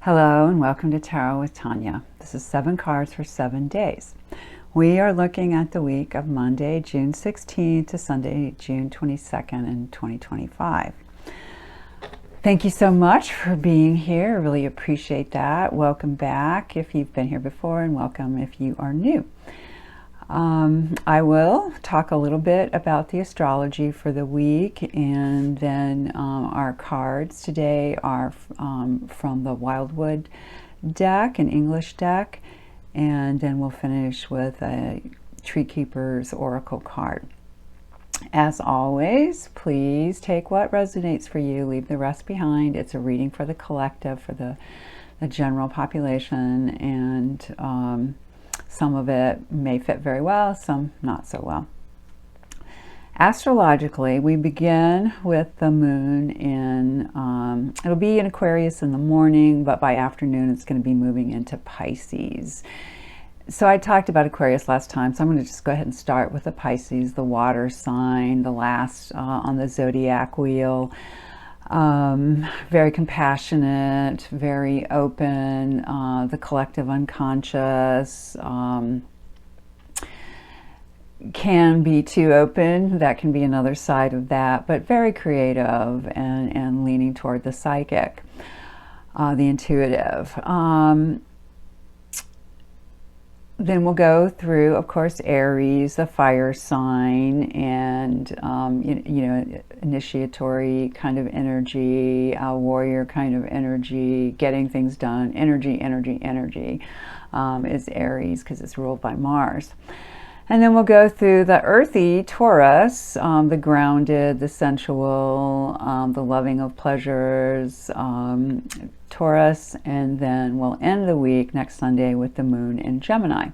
Hello and welcome to Tarot with Tanya. This is 7 cards for 7 days. We are looking at the week of Monday, June 16th to Sunday, June 22nd in 2025. Thank you so much for being here. I really appreciate that. Welcome back if you've been here before, and welcome if you are new. I will talk a little bit about the astrology for the week, and then our cards today are from the Wildwood deck, an English deck, and then we'll finish with a Tree Keeper's Oracle card. As always, please take what resonates for you, leave the rest behind. It's a reading for the collective, for the general population, and some of it may fit very well, some not so well. Astrologically, we begin with the moon in, it'll be in Aquarius in the morning, but by afternoon it's going to be moving into Pisces. So I talked about Aquarius last time, so I'm going to just go ahead and start with the Pisces, the water sign, the last on the zodiac wheel. Very compassionate, very open, the collective unconscious, can be too open. That can be another side of that, but very creative and leaning toward the psychic, the intuitive. Then we'll go through, of course, Aries, the fire sign, and initiatory kind of energy, warrior kind of energy, getting things done, energy is Aries because it's ruled by Mars. And then we'll go through the earthy Taurus, the grounded, the sensual, the loving of pleasures, Taurus, and then we'll end the week next Sunday with the moon in Gemini.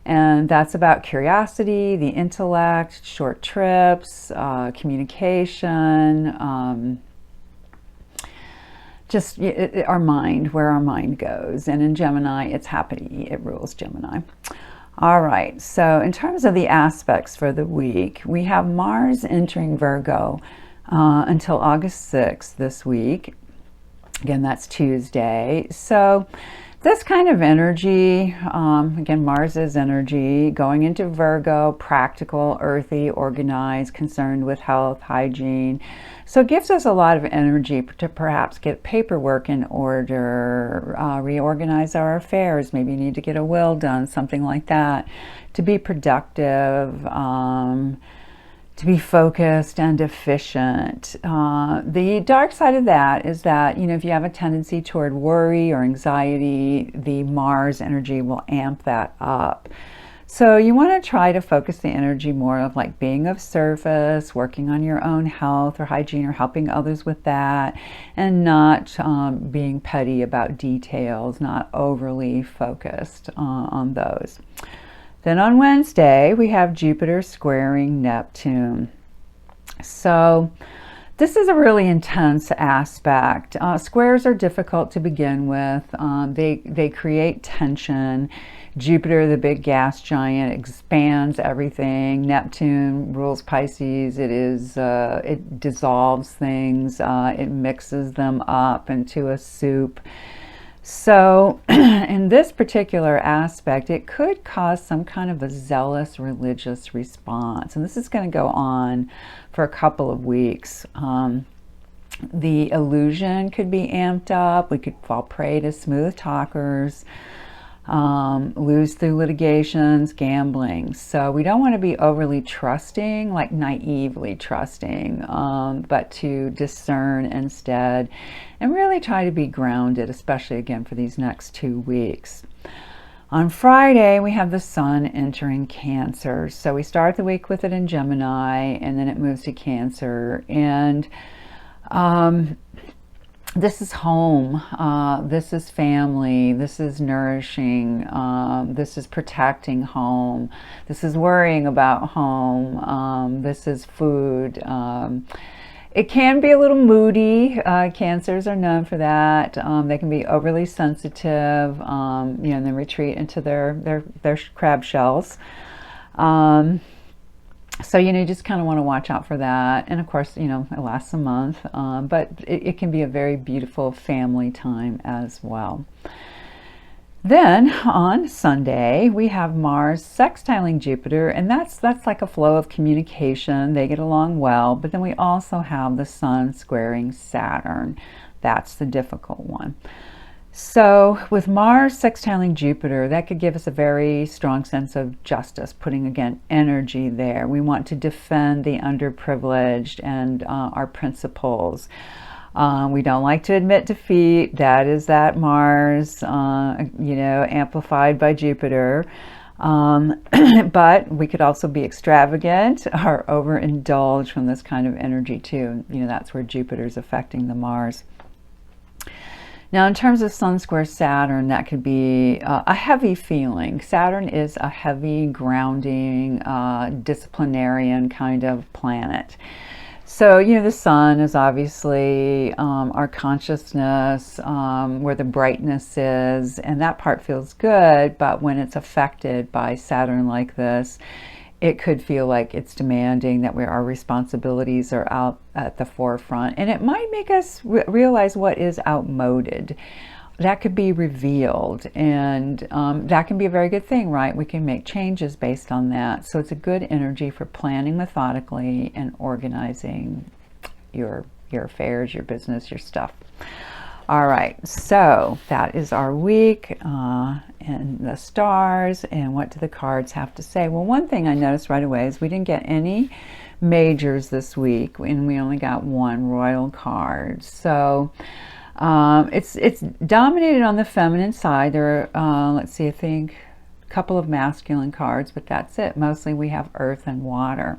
And that's about curiosity, the intellect, short trips, communication, just our mind, where our mind goes. And in Gemini, it's happy, it rules Gemini. All right, so in terms of the aspects for the week, we have Mars entering Virgo until August 6th this week. Again, that's Tuesday. So this kind of energy, again, Mars's energy, going into Virgo, practical, earthy, organized, concerned with health, hygiene. So it gives us a lot of energy to perhaps get paperwork in order, reorganize our affairs. Maybe you need to get a will done, something like that, to be productive, to be focused and efficient. The dark side of that is that, if you have a tendency toward worry or anxiety, the Mars energy will amp that up. So you want to try to focus the energy more of like being of service, working on your own health or hygiene or helping others with that, and not being petty about details, not overly focused on those. Then on Wednesday, we have Jupiter squaring Neptune. So this is a really intense aspect. Squares are difficult to begin with. They create tension. Jupiter, the big gas giant, expands everything. Neptune rules Pisces. It dissolves things. It mixes them up into a soup. So in this particular aspect, it could cause some kind of a zealous religious response. And this is going to go on for a couple of weeks. The illusion could be amped up. We could fall prey to smooth talkers, lose through litigations, gambling. So we don't want to be overly trusting, like naively trusting, but to discern instead and really try to be grounded, especially again for these next 2 weeks. On Friday, we have the Sun entering Cancer. So we start the week with it in Gemini, and then it moves to Cancer. And this is home, this is family, this is nourishing, this is protecting home, this is worrying about home, this is food. It can be a little moody. Cancers are known for that. They can be overly sensitive, and then retreat into their crab shells. So, you just kind of want to watch out for that. And of course, it lasts a month, but it can be a very beautiful family time as well. Then on Sunday, we have Mars sextiling Jupiter, and that's like a flow of communication. They get along well, but then we also have the Sun squaring Saturn. That's the difficult one. So with Mars sextiling Jupiter, that could give us a very strong sense of justice, putting, again, energy there. We want to defend the underprivileged and our principles. We don't like to admit defeat. That is that Mars, amplified by Jupiter. But we could also be extravagant or overindulge from this kind of energy too. That's where Jupiter's affecting the Mars. Now, in terms of Sun square Saturn, that could be a heavy feeling. Saturn is a heavy, grounding, disciplinarian kind of planet. So, the Sun is obviously our consciousness, where the brightness is, and that part feels good, but when it's affected by Saturn like this, it could feel like it's demanding that our responsibilities are out at the forefront, and it might make us realize what is outmoded. That could be revealed, and that can be a very good thing, right? We can make changes based on that. So it's a good energy for planning methodically and organizing your affairs, your business, your stuff. All right, so that is our week and the stars, and what do the cards have to say? Well, one thing I noticed right away is we didn't get any majors this week, and we only got one royal card. So it's dominated on the feminine side. There are, let's see, I think a couple of masculine cards, but that's it. Mostly we have earth and water.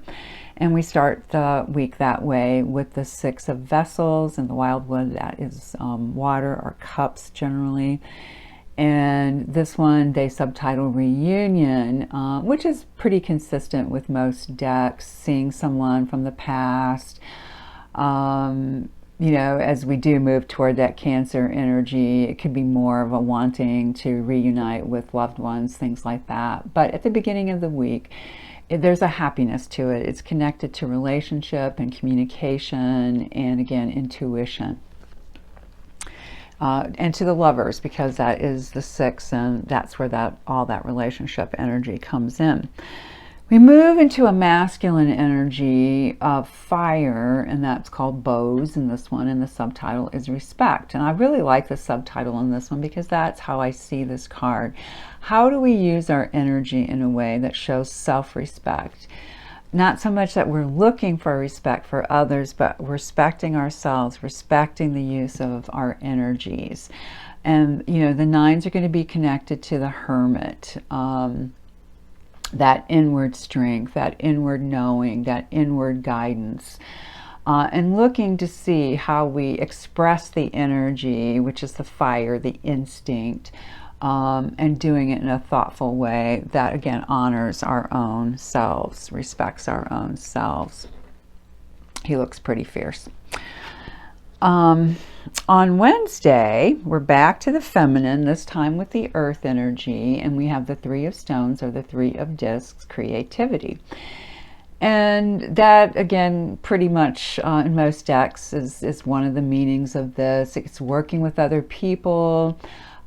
And we start the week that way with the Six of Vessels and the Wildwood. That is water or cups generally. And this one, they subtitle Reunion, which is pretty consistent with most decks, seeing someone from the past. As we do move toward that Cancer energy, it could be more of a wanting to reunite with loved ones, things like that. But at the beginning of the week, there's a happiness to it. It's connected to relationship and communication and, again, intuition. And to the lovers, because that is the six, and that's where all that relationship energy comes in. We move into a masculine energy of fire, and that's called bows in this one, and the subtitle is respect. And I really like the subtitle in this one because that's how I see this card. How do we use our energy in a way that shows self-respect? Not so much that we're looking for respect for others, but respecting ourselves, respecting the use of our energies. And, the nines are going to be connected to the Hermit. That inward strength, that inward knowing, that inward guidance, and looking to see how we express the energy, which is the fire, the instinct, and doing it in a thoughtful way that, again, honors our own selves, respects our own selves. He looks pretty fierce. On Wednesday, we're back to the feminine, this time with the earth energy, and we have the Three of Stones or the Three of Discs, creativity. And that, again, pretty much in most decks is one of the meanings of this. It's working with other people,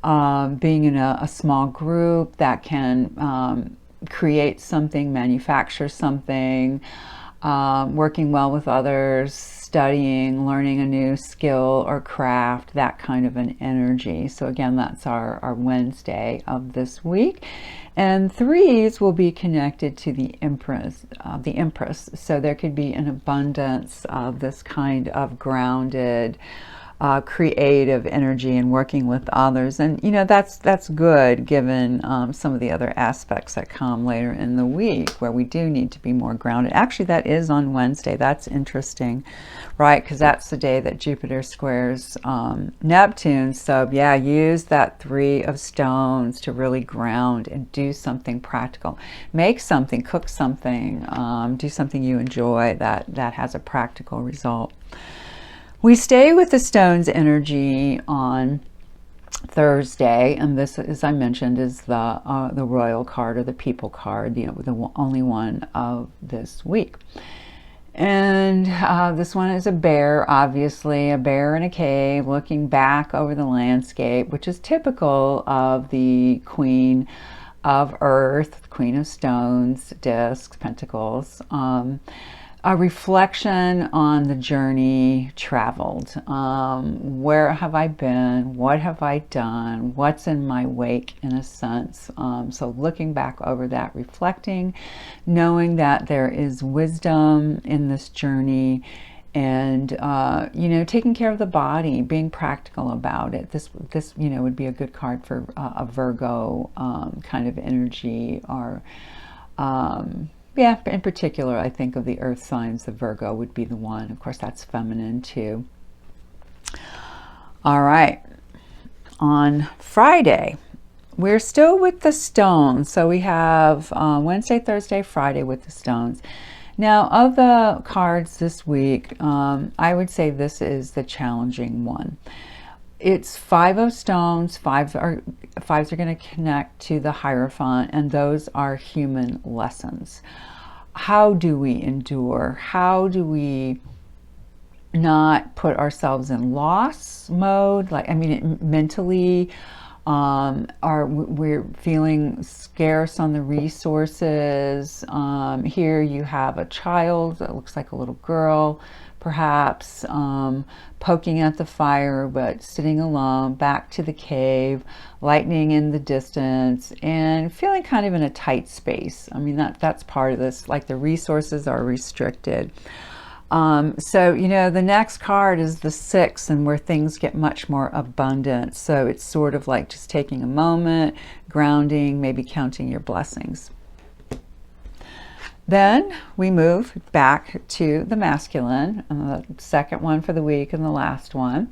being in a small group that can create something, manufacture something, working well with others, studying, learning a new skill or craft, that kind of an energy. So again, that's our Wednesday of this week. And threes will be connected to the Empress. So there could be an abundance of this kind of grounded, creative energy and working with others. And you know, that's good given some of the other aspects that come later in the week where we do need to be more grounded. Actually, that is on Wednesday. That's interesting, right? Because that's the day that Jupiter squares Neptune. So yeah, use that 3 of stones to really ground and do something practical. Make something, cook something, do something you enjoy that has a practical result. We stay with the stones energy on Thursday, and this, as I mentioned, is the royal card or the people card, you know, the only one of this week. And this one is a bear, obviously, a bear in a cave looking back over the landscape, which is typical of the Queen of Earth, Queen of Stones, discs, pentacles. A reflection on the journey traveled. Where have I been? What have I done? What's in my wake, in a sense? So looking back over that, reflecting, knowing that there is wisdom in this journey, and you know, taking care of the body, being practical about it. This you know, would be a good card for a Virgo kind of energy, or yeah, in particular, I think of the earth signs, the Virgo would be the one. Of course, that's feminine too. All right. On Friday, we're still with the stones. So we have Wednesday, Thursday, Friday with the stones. Now, of the cards this week, I would say this is the challenging one. It's 5 of stones. Fives are going to connect to the Hierophant, and those are human lessons. How do we endure? How do we not put ourselves in loss mode? Like, I mean, mentally, we're feeling scarce on the resources. Here you have a child that looks like a little girl, perhaps poking at the fire, but sitting alone, back to the cave, lightning in the distance, and feeling kind of in a tight space. I mean, that's part of this, like the resources are restricted. So, you know, the next card is the 6, and where things get much more abundant. So it's sort of like just taking a moment, grounding, maybe counting your blessings. Then we move back to the masculine, the second one for the week and the last one.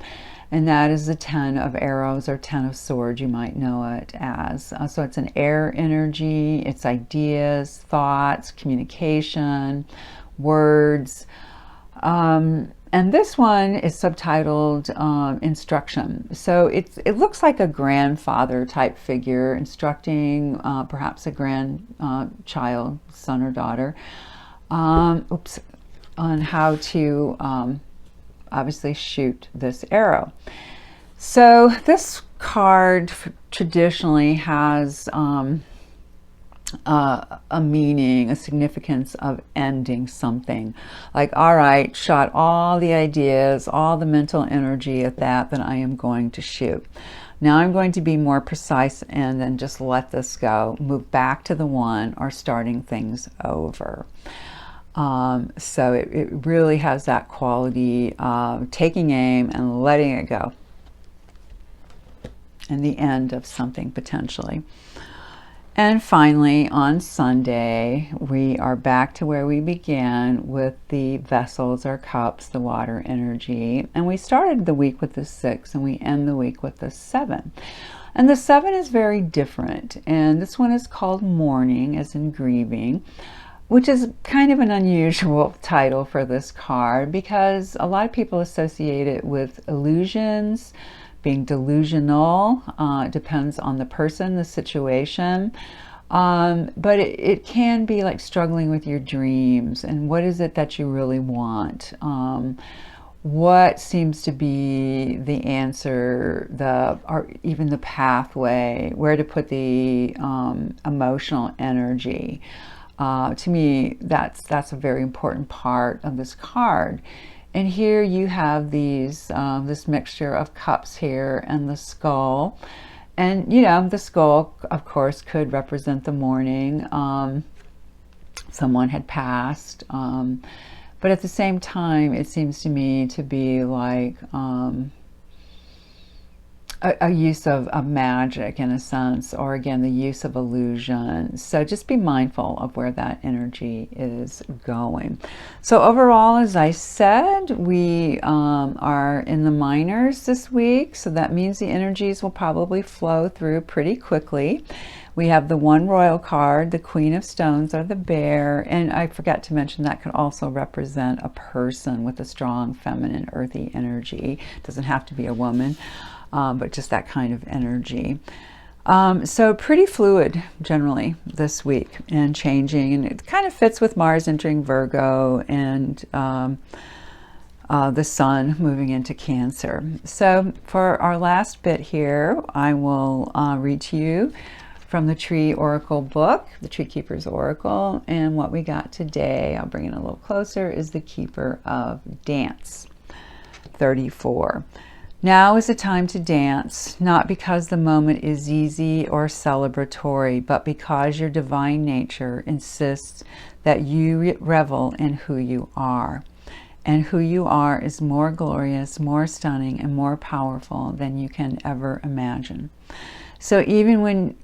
And that is the 10 of arrows, or 10 of swords, you might know it as. So it's an air energy, it's ideas, thoughts, communication, words. And this one is subtitled instruction. So it looks like a grandfather type figure instructing perhaps a grandchild, son or daughter, on how to obviously shoot this arrow. So this card traditionally has a meaning, a significance of ending something. Like, all right, shot all the ideas, all the mental energy at that I am going to shoot. Now I'm going to be more precise and then just let this go, move back to the one, or starting things over. So it really has that quality of taking aim and letting it go, and the end of something potentially. And finally, on Sunday, we are back to where we began with the vessels or cups, the water energy. And we started the week with the 6, and we end the week with the 7. And the 7 is very different. And this one is called mourning, as in grieving, which is kind of an unusual title for this card, because a lot of people associate it with illusions, being delusional. It depends on the person, the situation. But it can be like struggling with your dreams, and what is it that you really want? What seems to be the answer, or even the pathway, where to put the emotional energy. To me, that's a very important part of this card. And here you have these this mixture of cups here, and the skull. And, you know, the skull, of course, could represent the mourning. Someone had passed. But at the same time, it seems to me to be like a use of magic in a sense, or again, the use of illusion. So just be mindful of where that energy is going. So overall, as I said, we are in the minors this week. So that means the energies will probably flow through pretty quickly. We have the one royal card, the Queen of Stones, or the bear. And I forgot to mention that could also represent a person with a strong feminine, earthy energy. It doesn't have to be a woman. But just that kind of energy. So pretty fluid generally this week and changing, and it kind of fits with Mars entering Virgo and the Sun moving into Cancer. So for our last bit here, I will read to you from the Tree Oracle book, the Tree Keeper's Oracle, and what we got today, I'll bring it a little closer, is the Keeper of Dance, 34. Now is the time to dance, not because the moment is easy or celebratory, but because your divine nature insists that you revel in who you are. And who you are is more glorious, more stunning, and more powerful than you can ever imagine. So even when,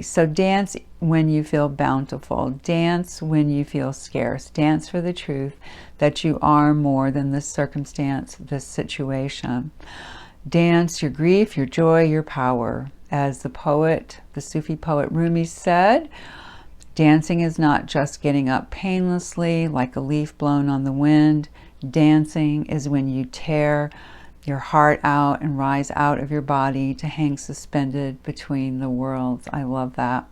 so dance when you feel bountiful, dance when you feel scarce, dance for the truth that you are more than this circumstance, this situation. Dance your grief, your joy, your power. As the poet, the Sufi poet Rumi said, dancing is not just getting up painlessly like a leaf blown on the wind. Dancing is when you tear your heart out and rise out of your body to hang suspended between the worlds. I love that.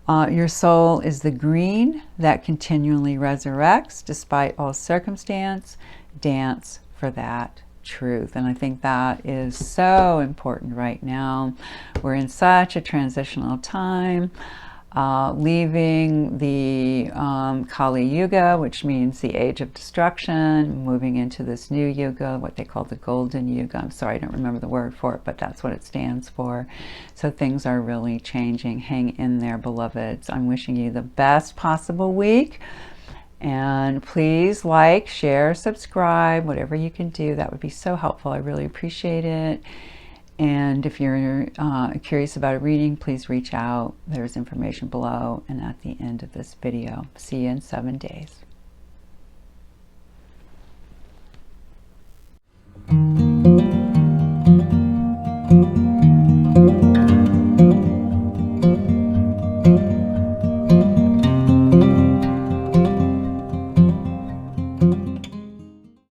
Your soul is the green that continually resurrects despite all circumstance. Dance for that truth. And I think that is so important right now. We're in such a transitional time. Leaving the Kali Yuga, which means the age of destruction, moving into this new Yuga, what they call the Golden Yuga. I'm sorry, I don't remember the word for it, but that's what it stands for. So things are really changing. Hang in there, beloveds. I'm wishing you the best possible week. And please like, share, subscribe, whatever you can do. That would be so helpful. I really appreciate it. And if you're curious about a reading, please reach out. There's information below and at the end of this video. See you in 7 days.